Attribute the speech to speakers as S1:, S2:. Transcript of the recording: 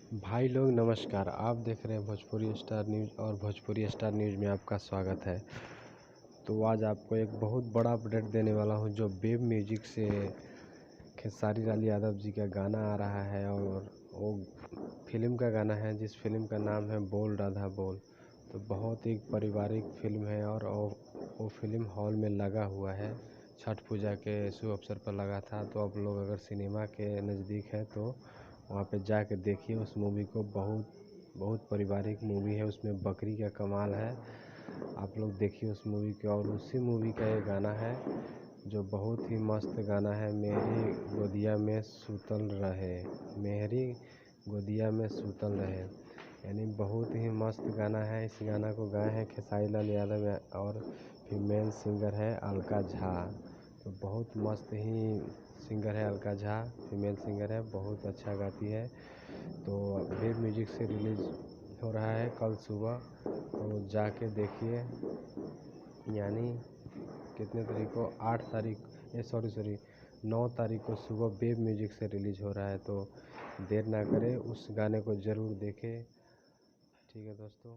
S1: भाई लोग नमस्कार। आप देख रहे हैं भोजपुरी स्टार न्यूज़ और भोजपुरी स्टार न्यूज़ में आपका स्वागत है। तो आज आपको एक बहुत बड़ा अपडेट देने वाला हूं, जो वेब म्यूजिक से खेसारी लाल यादव जी का गाना आ रहा है और वो फिल्म का गाना है, जिस फिल्म का नाम है बोल राधा बोल। तो बहुत ही पारिवारिक फिल्म है और वो फिल्म हॉल में लगा हुआ है। छठ पूजा के शुभ अवसर पर लगा था। तो आप लोग अगर सिनेमा के नज़दीक हैं तो वहाँ पे जाके देखिए उस मूवी को। बहुत पारिवारिक मूवी है, उसमें बकरी का कमाल है। आप लोग देखिए उस मूवी को। और उसी मूवी का ये गाना है जो बहुत ही मस्त गाना है, मेरी गोदिया में सूतल रहे, मेरी गोदिया में सूतल रहे। यानी बहुत ही मस्त गाना है। इस गाना को गाए हैं खेसारी लाल यादव और फीमेल सिंगर है अलका झा। तो बहुत मस्त ही सिंगर है अलका झा, फीमेल सिंगर है, बहुत अच्छा गाती है। तो वेब म्यूजिक से रिलीज़ हो रहा है कल सुबह, तो जाके देखिए। यानी कितने तारीख को, 8 तारीख सॉरी 9 तारीख को सुबह वेब म्यूजिक से रिलीज़ हो रहा है। तो देर ना करें, उस गाने को ज़रूर देखें। ठीक है दोस्तों।